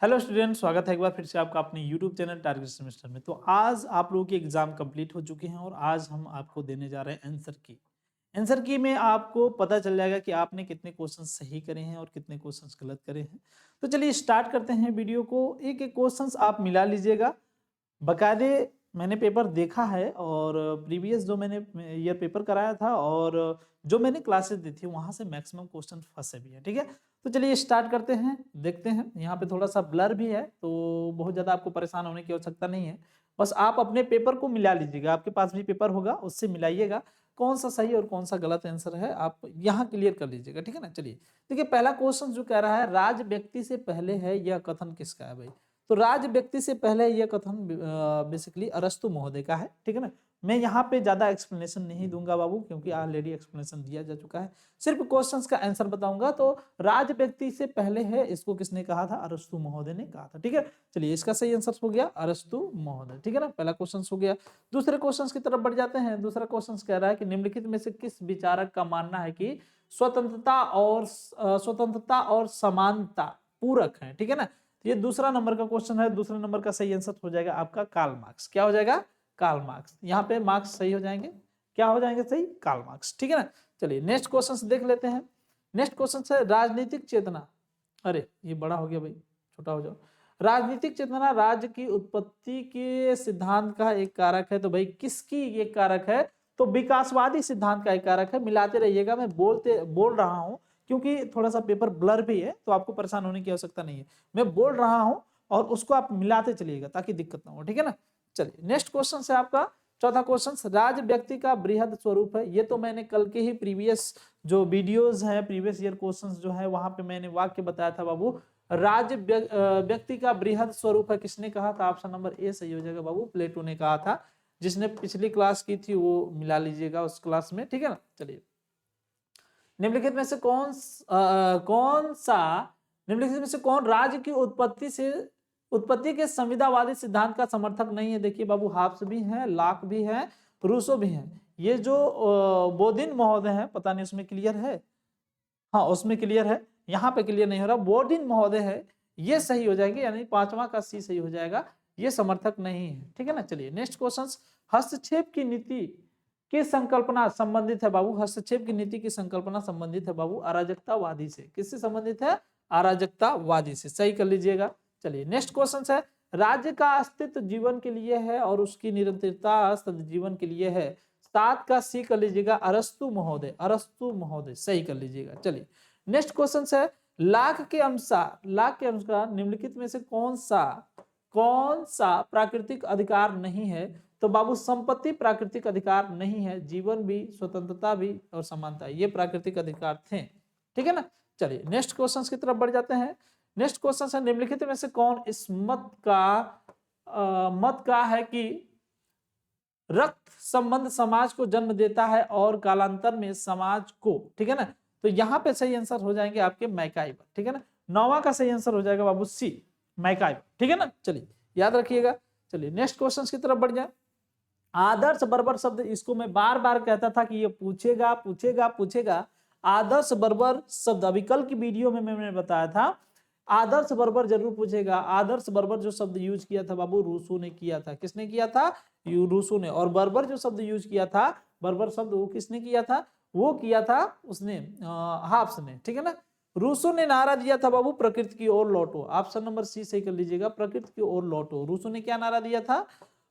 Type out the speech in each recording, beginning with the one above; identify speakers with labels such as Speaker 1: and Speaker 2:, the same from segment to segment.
Speaker 1: Hello student, स्वागत है एक बार फिर से आपका अपने यूट्यूब चैनल टारगेट सेमेस्टर में। तो आज आप लोगों की एग्जाम कंप्लीट हो चुके हैं और आज हम आपको देने जा रहे हैं आंसर की में आपको पता चल जाएगा कि आपने कितने क्वेश्चन सही करे हैं और कितने क्वेश्चन गलत करे हैं। तो चलिए स्टार्ट करते हैं वीडियो को। एक एक क्वेश्चन आप मिला लीजिएगा। बकायदे मैंने पेपर देखा है और प्रीवियस जो मैंने ईयर पेपर कराया था और जो मैंने क्लासेस दी थी वहां से मैक्सिमम क्वेश्चन फंसे भी हैं। ठीक है, तो चलिए स्टार्ट करते हैं, देखते हैं। यहाँ पे थोड़ा सा ब्लर भी है तो बहुत ज़्यादा आपको परेशान होने की आवश्यकता नहीं है। बस आप अपने पेपर को मिला लीजिएगा, आपके पास भी पेपर होगा उससे मिलाइएगा कौन सा सही और कौन सा गलत आंसर है, आप यहाँ क्लियर कर लीजिएगा। ठीक है ना, चलिए देखिए पहला क्वेश्चन जो कह रहा है राज व्यक्ति से पहले है यह कथन किसका है भाई। तो राज व्यक्ति से पहले यह कथन बेसिकली अरस्तु महोदय का है। ठीक है ना, मैं यहाँ पे ज्यादा एक्सप्लेनेशन नहीं दूंगा बाबू, क्योंकि ऑलरेडी एक्सप्लेनेशन दिया जा चुका है। सिर्फ क्वेश्चंस का आंसर बताऊंगा। तो राज व्यक्ति से पहले है, इसको किसने कहा था? अरस्तु महोदय ने कहा था। ठीक है, चलिए इसका सही आंसर हो गया अरस्तु महोदय। ठीक है ना, पहला क्वेश्चन हो गया। दूसरे क्वेश्चन की तरफ बढ़ जाते हैं। दूसरा क्वेश्चन कह रहा है कि निम्नलिखित में से किस विचारक का मानना है कि स्वतंत्रता और समानता पूरक है। ठीक है ना, ये दूसरा नंबर का क्वेश्चन है। दूसरे नंबर का सही आंसर हो जाएगा आपका कार्ल मार्क्स। क्या हो जाएगा? Karl Marx. यहाँ पे मार्क्स सही हो जाएंगे। क्या हो जाएंगे सही? Karl Marx. ठीक है ना, चलिए नेक्स्ट क्वेश्चन देख लेते हैं। नेक्स्ट क्वेश्चन है राजनीतिक चेतना। अरे ये बड़ा हो गया भाई, छोटा हो जाओ। राजनीतिक चेतना राज्य की उत्पत्ति के सिद्धांत का एक कारक है। तो भाई किसकी एक कारक है? तो विकासवादी सिद्धांत का एक कारक है। मिलाते रहिएगा, मैं बोल रहा हूं क्योंकि थोड़ा सा पेपर ब्लर भी है तो आपको परेशान होने की आवश्यकता नहीं है। मैं बोल रहा हूं और उसको आप मिलाते चलिएगा ताकि दिक्कत ना हो। ठीक है ना, चलिए नेक्स्ट क्वेश्चन है आपका चौथा क्वेश्चन। राज व्यक्ति का बृहद स्वरूप है। ये तो मैंने कल के ही प्रीवियस जो वीडियोस हैं, प्रीवियस ईयर क्वेश्चंस जो है वहां पे मैंने वाक्य बताया था बाबू। व्यक्ति का बृहद स्वरूप है, किसने कहा था? ऑप्शन नंबर ए सही हो जाएगा बाबू, प्लेटो ने कहा था। जिसने पिछली क्लास की थी वो मिला लीजिएगा उस क्लास में। ठीक है ना, चलिए निम्नलिखित में से निम्नलिखित में से कौन राज्य की उत्पत्ति के संविदावादी सिद्धांत का समर्थक नहीं है? देखिए बाबू, हाब्स भी है, लाक भी है, रूसो भी है। ये जो बोदिन महोदय है, पता नहीं उसमें क्लियर है? हाँ उसमें क्लियर है, यहाँ पे क्लियर नहीं हो रहा। बोर्डिन महोदय है, ये सही हो जाएंगे, यानी पांचवा का सी सही हो जाएगा। ये समर्थक नहीं है। ठीक है ना, चलिए नेक्स्ट क्वेश्चन। हस्तक्षेप की नीति की संकल्पना संबंधित है बाबू। हस्तक्षेप की नीति की संकल्पना संबंधित है बाबू अराजकतावादी से। किससे संबंधित है? अराजकतावादी से। सही कर लीजिएगा। चलिए नेक्स्ट क्वेश्चन है राज्य का अस्तित्व जीवन के लिए है और उसकी निरंतरता जीवन के लिए है। 7 का सी कर लीजिएगा अरस्तु महोदय सही कर लीजिएगा। चलिए नेक्स्ट क्वेश्चन है लाख के अनुसार निम्नलिखित में से कौन सा प्राकृतिक अधिकार नहीं है? तो बाबू संपत्ति प्राकृतिक अधिकार नहीं है, जीवन भी, स्वतंत्रता भी और समानता ये प्राकृतिक अधिकार थे। ठीक है ना, चलिए नेक्स्ट क्वेश्चन की तरफ बढ़ जाते हैं। नेक्स्ट क्वेश्चन है निम्नलिखित में से कौन इस मत का है कि रक्त संबंध समाज को जन्म देता है और कालांतर में समाज को। ठीक है ना, तो यहाँ पे सही आंसर हो जाएंगे आपके मैकाइवर। ठीक है ना, 9वां का सही आंसर हो जाएगा बाबू सी, मैकाइवर। ठीक है ना, चलिए याद रखिएगा। चलिए नेक्स्ट क्वेश्चन की तरफ बढ़ जाए। आदर्श बर्बर शब्द, इसको मैं बार बार कहता था कि ये पूछेगा। आदर्श बर्बर शब्द अभी कल की वीडियो में मैंने बताया था, आदर्श बर्बर जरूर पूछेगा। आदर्श बर्बर जो शब्द यूज किया था बाबू रूसो ने किया था। किसने किया था? रूसो ने। और बर्बर जो शब्द यूज किया था, बर्बर शब्द वो किसने किया था? वो किया था उसने, हाफ्स ने। ठीक है ना, रूसो ने नारा दिया था बाबू प्रकृति की ओर लौटो। ऑप्शन नंबर सी सही कर लीजिएगा, प्रकृति की ओर लौटो। रूसो ने क्या नारा दिया था?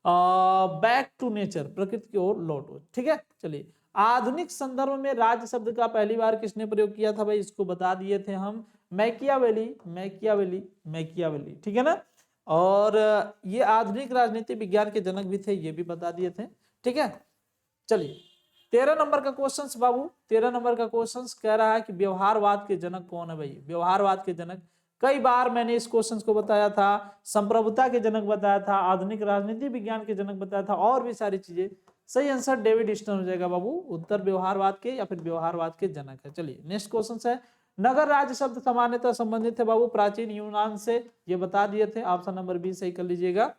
Speaker 1: बैक टू नेचर, प्रकृति की ओर लौटो। ठीक है, चलिए आधुनिक संदर्भ में राज्य शब्द का पहली बार किसने प्रयोग किया था भाई? इसको बता दिए थे हम, मैकियावेली। ठीक है ना, और ये आधुनिक राजनीति विज्ञान के जनक भी थे, ये भी बता दिए थे। ठीक है, चलिए 13 नंबर का क्वेश्चन बाबू, 13 नंबर का क्वेश्चन कह रहा है कि व्यवहारवाद के जनक कौन है भाई? व्यवहारवाद के जनक कई बार मैंने इस क्वेश्चन को बताया था, संप्रभुता के जनक बताया था, आधुनिक राजनीति विज्ञान के जनक बताया था और भी सारी चीजें। सही आंसर डेविड ईस्टन हो जाएगा बाबू, उत्तर व्यवहारवाद के या फिर व्यवहारवाद के जनक है। चलिए नेक्स्ट क्वेश्चन है नगर राज्य शब्द सामान्यतः संबंधित है बाबू प्राचीन यूनान से, ये बता दिए थे। ऑप्शन नंबर बी सही कर लीजिएगा।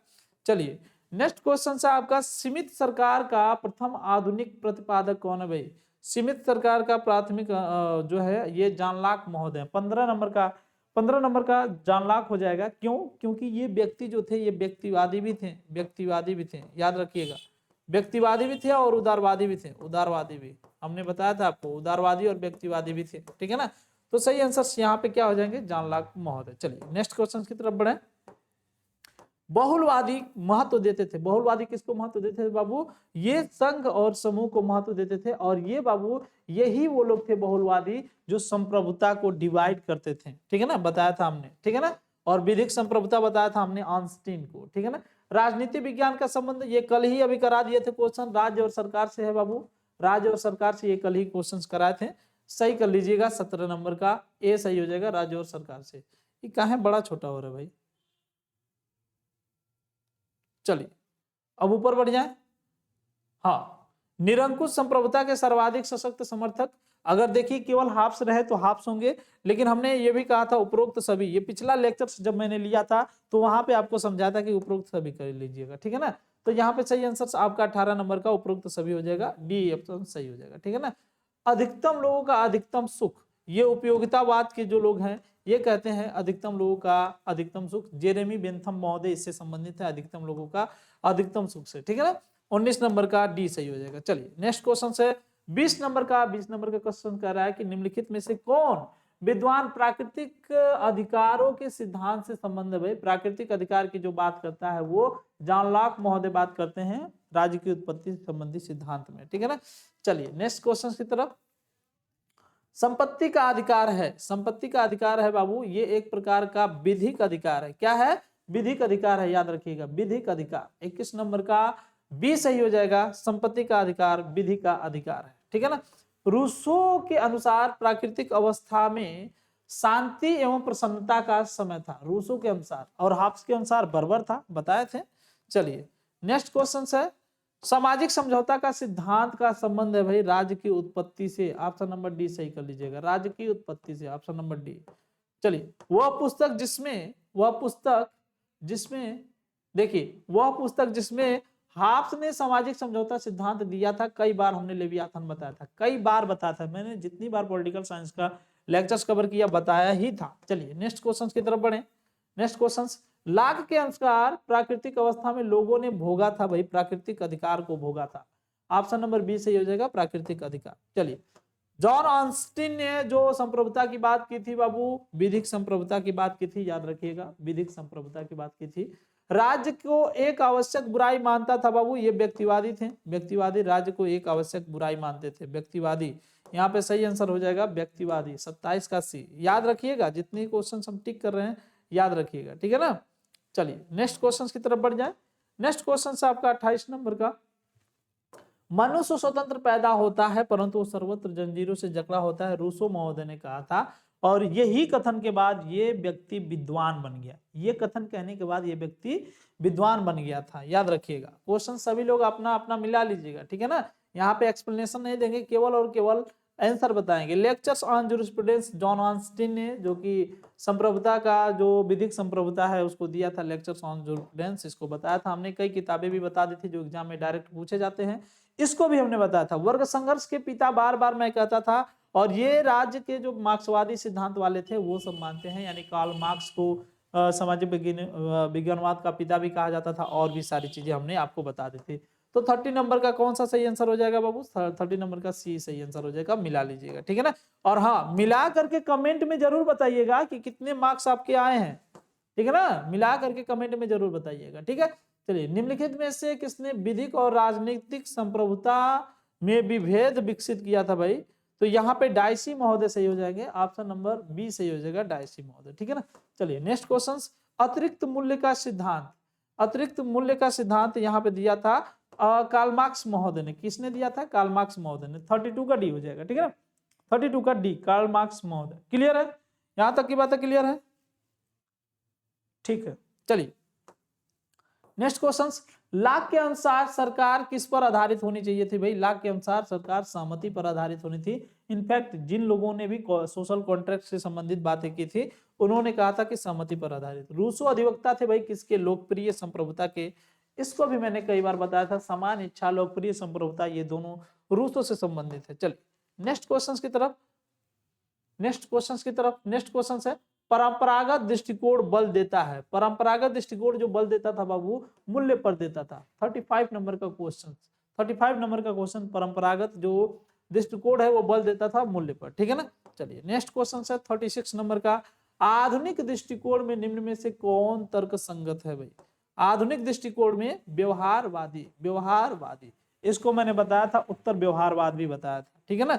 Speaker 1: चलिए नेक्स्ट क्वेश्चन है आपका सीमित सरकार का प्रथम आधुनिक प्रतिपादक कौन है भाई? सीमित सरकार का प्राथमिक जो है ये जॉन लॉक महोदय। 15 15 नंबर का जॉन लॉक हो जाएगा। क्यों? क्योंकि ये व्यक्ति जो थे ये व्यक्तिवादी भी थे, व्यक्तिवादी भी थे, याद रखिएगा, व्यक्तिवादी भी थे और उदारवादी भी थे, उदारवादी भी हमने बताया था आपको, उदारवादी और व्यक्तिवादी भी थे, ठीक है ना। तो सही आंसर यहाँ पे क्या हो जाएंगे, जॉन लॉक महोदय। चलिए नेक्स्ट क्वेश्चन की तरफ बढ़े। बहुलवादी महत्व देते थे, बहुलवादी किसको महत्व देते थे बाबू, ये संघ और समूह को महत्व देते थे, और ये बाबू यही वो लोग थे बहुलवादी जो संप्रभुता को डिवाइड करते थे, ठीक है ना, बताया था हमने, ठीक है ना। और विधिक संप्रभुता बताया था हमने ऑनस्टीन को, ठीक है ना। राजनीति विज्ञान का संबंध ये कल ही अभी करा दिए थे क्वेश्चन, राज्य और सरकार से है बाबू, राज्य और सरकार से ये कल ही क्वेश्चन कराए थे, सही कर लीजिएगा। 17 नंबर का ए सही हो जाएगा, राज्य और सरकार से। ये कहाँ है, बड़ा छोटा हो रहा है भाई। चलिए अब ऊपर बढ़ जाए। हाँ, निरंकुश संप्रभुता के सर्वाधिक सशक्त समर्थक, अगर देखिए केवल हाफ्स रहे तो हाफ्स होंगे, लेकिन हमने ये भी कहा था उपरोक्त सभी, ये पिछला लेक्चर जब मैंने लिया था तो वहां पे आपको समझा था कि उपरोक्त सभी कर लीजिएगा, ठीक है ना। तो यहाँ पे सही आंसर आपका 18 नंबर का उपरोक्त सभी हो जाएगा, डी ऑप्शन सही हो जाएगा, ठीक है ना। अधिकतम लोगों का अधिकतम सुख, ये उपयोगितावाद के जो लोग हैं ये कहते हैं अधिकतम लोगों का अधिकतम सुख, जेरेमी बेंथम महोदय इससे संबंधित है, अधिकतम लोगों का अधिकतम सुख से, ठीक है ना। 19 नंबर का डी सही हो जाएगा। चलिए नेक्स्ट क्वेश्चन से 20 नंबर का क्वेश्चन कह रहा है कि निम्नलिखित में से कौन विद्वान प्राकृतिक अधिकारों के सिद्धांत से संबंध है। भाई प्राकृतिक अधिकार की जो बात करता है वो जॉन लॉक महोदय बात करते हैं राज्य की उत्पत्ति से संबंधित सिद्धांत में, ठीक है ना। चलिए नेक्स्ट क्वेश्चन की तरफ। संपत्ति का अधिकार है, संपत्ति का अधिकार है बाबू, ये एक प्रकार का विधिक अधिकार है। क्या है, विधिक अधिकार है, याद रखिएगा विधिक अधिकार। 21 नंबर का बी सही हो जाएगा, संपत्ति का अधिकार विधि का अधिकार है, ठीक है ना। रूसो के अनुसार प्राकृतिक अवस्था में शांति एवं प्रसन्नता का समय था, रूसो के अनुसार, और हाफ्स के अनुसार बर्बर था, बताए थे। चलिए नेक्स्ट क्वेश्चन है, सामाजिक समझौता का सिद्धांत का संबंध है भाई राज्य की उत्पत्ति से, ऑप्शन नंबर डी सही कर लीजिएगा, राज्य की उत्पत्ति से, ऑप्शन नंबर डी। चलिए वह पुस्तक जिसमें हाफ्स ने सामाजिक समझौता सिद्धांत दिया था, कई बार हमने लेवियाथन बताया था, कई बार बताया था मैंने, जितनी बार पॉलिटिकल साइंस का लेक्चर्स कवर किया बताया ही था। चलिए नेक्स्ट क्वेश्चन की तरफ बढ़े। नेक्स्ट क्वेश्चन, लाग के अनुसार प्राकृतिक अवस्था में लोगों ने भोगा था, भाई प्राकृतिक अधिकार को भोगा था, ऑप्शन नंबर बी सही हो जाएगा, प्राकृतिक अधिकार। चलिए जॉन ऑस्टिन ने जो संप्रभुता की बात की थी बाबू, विधिक संप्रभुता की बात की थी, याद रखिएगा विधिक संप्रभुता की बात की थी। राज्य को एक आवश्यक बुराई मानता था बाबू, ये व्यक्तिवादी थे, व्यक्तिवादी राज्य को एक आवश्यक बुराई मानते थे, व्यक्तिवादी। यहाँ पे सही आंसर हो जाएगा व्यक्तिवादी, 27 का सी, याद रखिएगा जितने क्वेश्चन हम टिक कर रहे हैं याद रखिएगा, ठीक है ना। चलिए नेक्स्ट क्वेश्चन की तरफ बढ़ जाए। नेक्स्ट क्वेश्चन से आपका 28 नंबर का, मनुष्य स्वतंत्र पैदा होता है परंतु सर्वत्र जंजीरों से जकड़ा होता है, रूसो महोदय ने कहा था, और यही कथन के बाद ये व्यक्ति विद्वान बन गया, ये कथन कहने के बाद ये व्यक्ति विद्वान बन गया था, याद रखिएगा। क्वेश्चन सभी लोग अपना अपना मिला लीजिएगा, ठीक है ना। यहाँ पे एक्सप्लेनेशन नहीं देंगे, केवल और केवल आंसर बताएंगे। Lectures on jurisprudence, John Austin ने, जो कि संप्रभुता का जो विधिक संप्रभुता है उसको दिया था, लेक्चर्स ऑन जूरिस्प्रूडेंस, इसको बताया था हमने, कई किताबें भी बता दी थी जो एग्जाम में डायरेक्ट पूछे जाते हैं, इसको भी हमने बताया था। वर्ग संघर्ष के पिता बार बार मैं कहता था, और ये राज्य के जो मार्क्सवादी सिद्धांत वाले थे वो सब मानते हैं, यानी कार्ल मार्क्स को सामाजिक विज्ञानवाद का पिता भी कहा जाता था, और भी सारी चीजें हमने आपको बता दी थी। तो 30 नंबर का कौन सा सही आंसर हो जाएगा बाबू, 30 नंबर का सी सही आंसर हो जाएगा, मिला लीजिएगा, ठीक है ना। और हाँ, मिला करके कमेंट में जरूर बताइएगा कि कितने मार्क्स आपके आए हैं, ठीक है ना, मिला करके कमेंट में जरूर बताइएगा, ठीक है। चलिए निम्नलिखित में से किसने विधिक और राजनीतिक संप्रभुता में विभेद विकसित किया था भाई, तो यहाँ पे डायसी महोदय सही हो जाएंगे, ऑप्शन नंबर बी सही हो जाएगा, डायसी महोदय, ठीक है ना। चलिए नेक्स्ट क्वेश्चन, अतिरिक्त मूल्य का सिद्धांत, अतिरिक्त मूल्य का सिद्धांत यहाँ पे दिया था कार्ल मार्क्स महोदय ने, किसने दिया था, कार्ल मार्क्स महोदय ने। 32 का डी हो जाएगा, ठीक है ना, 32 का डी कार्ल मार्क्स महोदय। क्लियर है, यहां तक की बातें क्लियर है, ठीक है। चलिए नेक्स्ट क्वेश्चन, लाग के अनुसार सरकार किस पर आधारित होनी चाहिए थी भाई, लाग के अनुसार सरकार सहमति पर आधारित होनी थी। इनफैक्ट जिन लोगों ने भी सोशल कॉन्ट्रैक्ट से संबंधित बातें की थी उन्होंने कहा था कि सहमति पर आधारित। रूसो अधिवक्ता थे भाई किसके, लोकप्रिय संप्रभुता के, इसको भी मैंने कई बार बताया था, समान इच्छा लोकप्रिय संप्रभुता ये दोनों रूसो से संबंधित है। चलिए नेक्स्ट क्वेश्चन की तरफ, नेक्स्ट क्वेश्चन है परंपरागत दृष्टिकोण बल देता है। परंपरागत दृष्टिकोण जो बल देता था बाबू, मूल्य पर देता था। 35 नंबर का क्वेश्चन, 35 नंबर का क्वेश्चन, परंपरागत जो दृष्टिकोण है वो बल देता था मूल्य पर, ठीक है ना। चलिए नेक्स्ट क्वेश्चन है 36 नंबर का, आधुनिक दृष्टिकोण में निम्न में से कौन तर्क संगत है भाई। आधुनिक दृष्टिकोण में व्यवहारवादी, व्यवहारवादी, इसको मैंने बताया था, उत्तर व्यवहारवाद भी बताया था, ठीक है ना।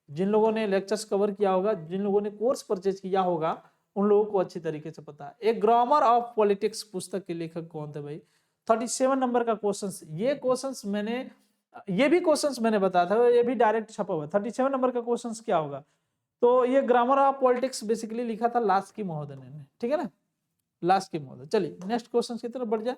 Speaker 1: जिन लोगों ने लेक्चर्स कवर किया होगा, जिन लोगों ने कोर्स परचेज किया होगा, उन लोगों को अच्छी तरीके से पता है। एक ग्रामर ऑफ पॉलिटिक्स पुस्तक के लेखक कौन थे भाई। 37 नंबर का क्वेश्चन, ये क्वेश्चंस मैंने, ये भी क्वेश्चंस मैंने बताया था, ये भी डायरेक्ट छपा हुआ है। 37 नंबर का क्वेश्चंस क्या होगा, तो ये ग्रामर ऑफ पॉलिटिक्स बेसिकली लिखा था लास्की महोदय ने, ठीक है ना, लास्की महोदय। चलिए नेक्स्ट क्वेश्चन की तरफ बढ़ जाए।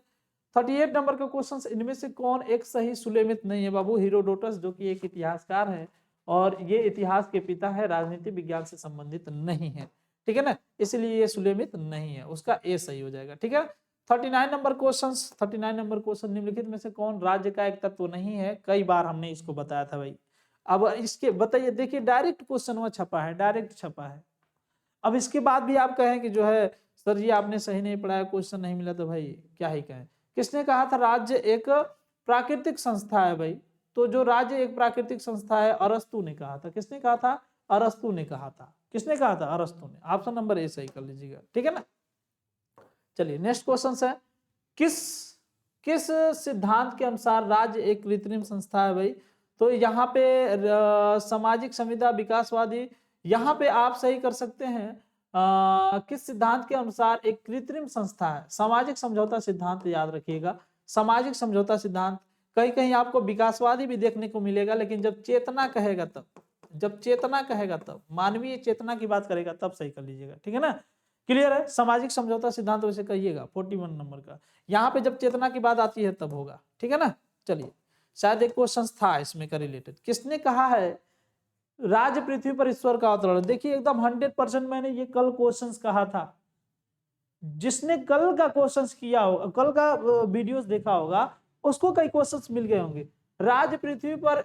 Speaker 1: 38 नंबर का क्वेश्चन, इनमें से कौन एक सही सुलेमित नहीं है बाबू। हेरोडोटस जो कि एक इतिहासकार है और ये इतिहास के पिता है, राजनीति विज्ञान से संबंधित नहीं है, ठीक है ना, इसलिए ये सुलेमित नहीं है, उसका ए सही हो जाएगा, ठीक है। 39 नंबर क्वेश्चन, 39 नंबर क्वेश्चन, निम्नलिखित में से कौन राज्य का एक तत्व नहीं है। कई बार हमने इसको बताया था भाई। अब इसके बताइए, देखिए डायरेक्ट क्वेश्चन वो छपा है, डायरेक्ट छपा है। अब इसके बाद भी आप कहें कि जो है सर जी आपने सही नहीं पढ़ाया, क्वेश्चन नहीं मिला, तो भाई क्या ही कहें। किसने कहा था राज्य एक प्राकृतिक संस्था है भाई। तो जो राज्य एक प्राकृतिक संस्था है, अरस्तु ने कहा था। किसने कहा था, अरस्तु ने कहा था। किसने कहा था, अरस्तु ने। ऑप्शन नंबर ए सही कर लीजिएगा, ठीक है ना। चलिए नेक्स्ट क्वेश्चन है, किस सिद्धांत के अनुसार राज्य एक कृत्रिम संस्था है भाई। तो यहाँ पे सामाजिक संविदा विकासवादी, यहाँ पे आप सही कर सकते हैं। किस सिद्धांत के अनुसार एक कृत्रिम संस्था है, सामाजिक समझौता सिद्धांत, याद रखिएगा सामाजिक समझौता सिद्धांत। कहीं कहीं आपको विकासवादी भी देखने को मिलेगा, लेकिन जब चेतना कहेगा तब, जब चेतना कहेगा तब, मानवीय चेतना की बात करेगा तब सही कर लीजिएगा, ठीक है ना। क्लियर है, सामाजिक समझौता सिद्धांत वैसे कहिएगा 41 नंबर का। यहाँ पे जब चेतना की बात आती है तब होगा, ठीक है ना। चलिए शायद एक क्वेश्चन था इसमें का रिलेटेड, किसने कहा है राज्य पृथ्वी पर ईश्वर का अवतरण। देखिए एकदम 100% मैंने ये कल क्वेश्चंस कहा था। जिसने कल का क्वेश्चंस किया होगा, कल का वीडियोस देखा होगा, उसको कई क्वेश्चंस मिल गए होंगे। राज्य पृथ्वी पर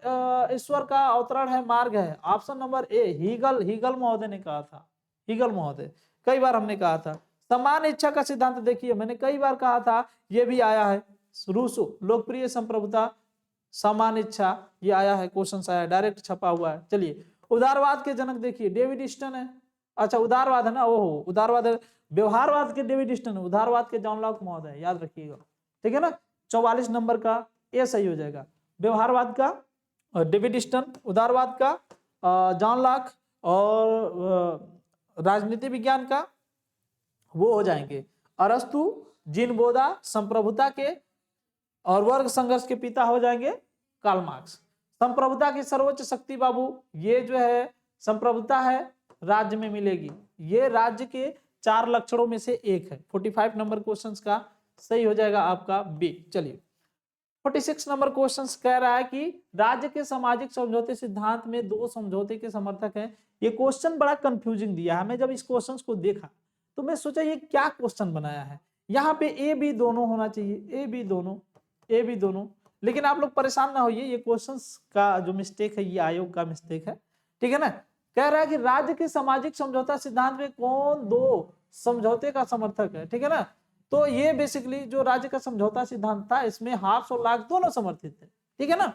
Speaker 1: ईश्वर का अवतरण है, मार्ग है। Option number A Hegel, Hegel महोदय ने कहा था, हीगल महोदय, कई बार हमने कहा था। समान इच्छा का सिद्धांत देखिए मैंने कई बार कहा था, ये भी आया है। रूसो, लोकप्रिय संप्रभुता, समान इच्छा, ये आया है, क्वेश्चन आया, डायरेक्ट छपा हुआ है। चलिए उदारवाद के जनक देखिए डेविड ईस्टन है। अच्छा उदारवाद है ना, ओहो उदारवाद है, व्यवहारवाद के डेविड ईस्टन है, उदारवाद के जॉन लॉक महोदय, याद रखिएगा, ठीक है ना। 44 नंबर का ये सही हो जाएगा। व्यवहारवाद का डेविड ईस्टन, उदारवाद का जॉन लॉक, और राजनीति विज्ञान का वो हो जाएंगे अरस्तु, जीन बोधा, संप्रभुता के और वर्ग संघर्ष के पिता हो जाएंगे कार्ल मार्क्स। संप्रभुता की सर्वोच्च शक्ति बाबू, ये जो है संप्रभुता है, राज्य में मिलेगी, ये राज्य के 4 लक्षणों में से एक है। 45 नंबर क्वेश्चंस का सही हो जाएगा आपका बी। चलिए 46 नंबर क्वेश्चंस कह रहा है कि राज्य के सामाजिक समझौते सिद्धांत में 2 समझौते के समर्थक हैं। ये क्वेश्चन बड़ा कंफ्यूजिंग दिया है। मैं जब इस क्वेश्चन को देखा तो मैं सोचा ये क्या क्वेश्चन बनाया है। यहाँ पे ए बी दोनों होना चाहिए, ए बी दोनों, ए बी दोनों, लेकिन आप लोग परेशान ना होइए, ये क्वेश्चंस का जो मिस्टेक है ये आयोग का मिस्टेक है, ठीक है ना। कह रहा है कि राज्य के सामाजिक समझौता सिद्धांत में कौन 2 समझौते का समर्थक है, ठीक है ना। तो ये बेसिकली जो राज्य का समझौता सिद्धांत था, इसमें हाफ और लाख दोनों समर्थित थे, ठीक है ना।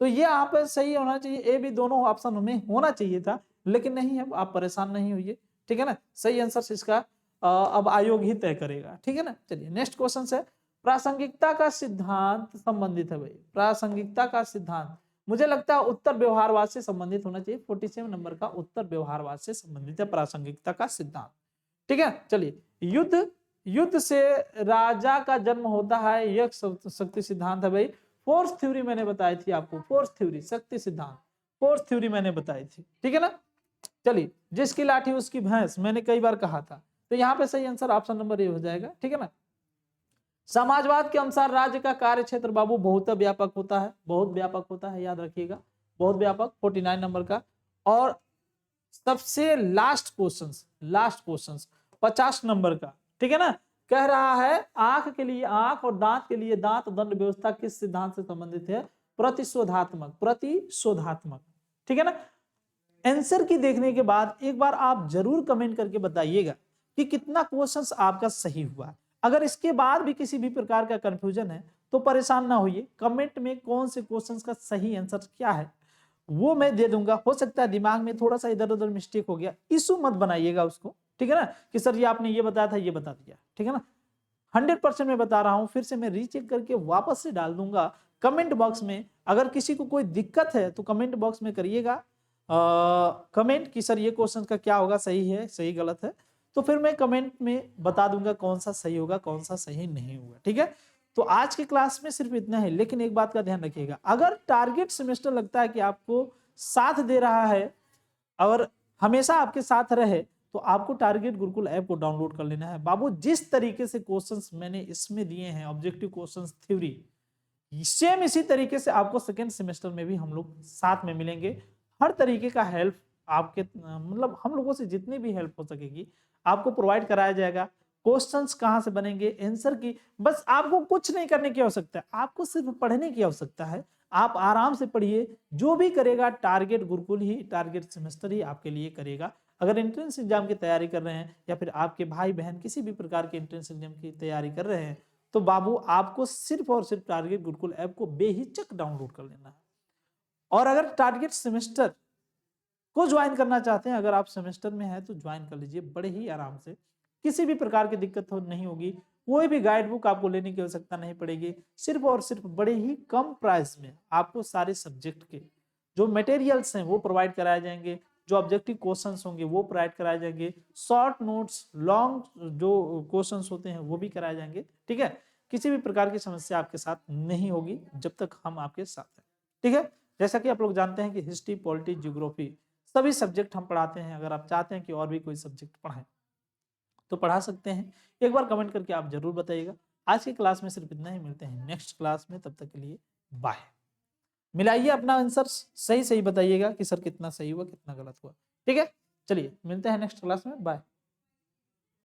Speaker 1: तो ये यहाँ पे सही होना चाहिए, ए बी दोनों ऑप्शन में होना चाहिए था, लेकिन नहीं है, आप परेशान नहीं होइए, ठीक है ना। सही आंसर इसका अब आयोग ही तय करेगा, ठीक है ना। चलिए नेक्स्ट क्वेश्चन है, प्रासंगिकता का सिद्धांत संबंधित है भाई। प्रासंगिकता का सिद्धांत मुझे लगता है उत्तर व्यवहारवाद से संबंधित होना चाहिए। 47 नंबर का उत्तर व्यवहारवाद से संबंधित है प्रासंगिकता का सिद्धांत, ठीक है। चलिए युद्ध से राजा का जन्म होता है, यह शक्ति सिद्धांत है भाई। फोर्स थ्योरी मैंने बताई थी आपको, फोर्स थ्योरी, शक्ति सिद्धांत, फोर्स थ्योरी मैंने बताई थी, ठीक है ना। चलिए जिसकी लाठी उसकी भैंस, मैंने कई बार कहा था, तो यहाँ पे सही आंसर ऑप्शन नंबर ए हो जाएगा, ठीक है ना। समाजवाद के अनुसार राज्य का कार्य क्षेत्र बाबू बहुत व्यापक होता है, बहुत व्यापक होता है, याद रखिएगा, बहुत व्यापक। 49 नंबर का। और सबसे लास्ट क्वेश्चन 50 नंबर का, ठीक है ना। कह रहा है आंख के लिए आंख और दांत के लिए दांत दंड व्यवस्था किस सिद्धांत से संबंधित है। प्रतिशोधात्मक, प्रतिशोधात्मक, ठीक है ना। आंसर की देखने के बाद एक बार आप जरूर कमेंट करके बताइएगा कि कितना क्वेश्चंस आपका सही हुआ है। अगर इसके बाद भी किसी भी प्रकार का कंफ्यूजन है तो परेशान ना होइए, कमेंट में कौन से क्वेश्चंस का सही आंसर क्या है वो मैं दे दूंगा। हो सकता है दिमाग में थोड़ा सा इधर उधर मिस्टेक हो गया, इशू मत बनाइएगा उसको, ठीक है ना, कि सर ये आपने ये बताया था ये बता दिया, ठीक है ना। 100% मैं बता रहा हूं, फिर से मैं रीचेक करके वापस से डाल दूंगा कमेंट बॉक्स में। अगर किसी को कोई दिक्कत है तो कमेंट बॉक्स में करिएगा कमेंट कि सर ये क्वेश्चन का क्या होगा, सही है सही गलत है, तो फिर मैं कमेंट में बता दूंगा कौन सा सही होगा कौन सा सही नहीं होगा, ठीक है। तो आज के क्लास में सिर्फ इतना है, लेकिन एक बात का ध्यान रखिएगा, अगर टारगेट सेमेस्टर लगता है कि आपको साथ दे रहा है और हमेशा आपके साथ रहे, तो आपको टारगेट गुरुकुल ऐप को डाउनलोड कर लेना है। बाबू जिस तरीके से क्वेश्चंस मैंने इसमें दिए हैं ऑब्जेक्टिव क्वेश्चंस थ्योरी, सेम इसी तरीके से आपको सेकेंड सेमेस्टर में भी हम लोग साथ में मिलेंगे। हर तरीके का हेल्प आपके मतलब हम लोगों से जितनी भी हेल्प हो सकेगी आपको प्रोवाइड कराया जाएगा। क्वेश्चंस कहाँ से बनेंगे, आंसर की बस आपको कुछ नहीं करने की आवश्यकता है, आपको सिर्फ पढ़ने की आवश्यकता है। आप आराम से पढ़िए, जो भी करेगा टारगेट गुरुकुल ही, टारगेट सेमेस्टर ही आपके लिए करेगा। अगर एंट्रेंस एग्जाम की तैयारी कर रहे हैं या फिर आपके भाई बहन किसी भी प्रकार के एंट्रेंस एग्जाम की तैयारी कर रहे हैं, तो बाबू आपको सिर्फ और सिर्फ टारगेट गुरुकुल ऐप को बेहिचक डाउनलोड कर लेना है। और अगर टारगेट सेमेस्टर को ज्वाइन करना चाहते हैं, अगर आप सेमेस्टर में हैं तो ज्वाइन कर लीजिए बड़े ही आराम से, किसी भी प्रकार की दिक्कत नहीं होगी, कोई भी गाइड बुक आपको लेने की आवश्यकता नहीं पड़ेगी। सिर्फ और सिर्फ बड़े ही कम प्राइस में आपको सारे सब्जेक्ट के जो मटेरियल्स हैं वो प्रोवाइड कराए जाएंगे, जो ऑब्जेक्टिव क्वेश्चंस होंगे वो प्रोवाइड कराए जाएंगे, शॉर्ट नोट्स लॉन्ग जो क्वेश्चंस होते हैं वो भी कराए जाएंगे, ठीक है। किसी भी प्रकार की समस्या आपके साथ नहीं होगी जब तक हम आपके साथ हैं, ठीक है। जैसा कि आप लोग जानते हैं कि हिस्ट्री, पॉलिटी, ज्योग्राफी सभी सब्जेक्ट हम पढ़ाते हैं। अगर आप चाहते हैं कि और भी कोई सब्जेक्ट पढ़ाएं तो पढ़ा सकते हैं, एक बार कमेंट करके आप जरूर बताइएगा। आज की क्लास में सिर्फ इतना ही, मिलते हैं नेक्स्ट क्लास में, तब तक के लिए बाय। मिलाइए अपना आंसर, सही सही बताइएगा कि सर कितना सही हुआ कितना गलत हुआ, ठीक है। चलिए मिलते हैं नेक्स्ट क्लास में, बाय।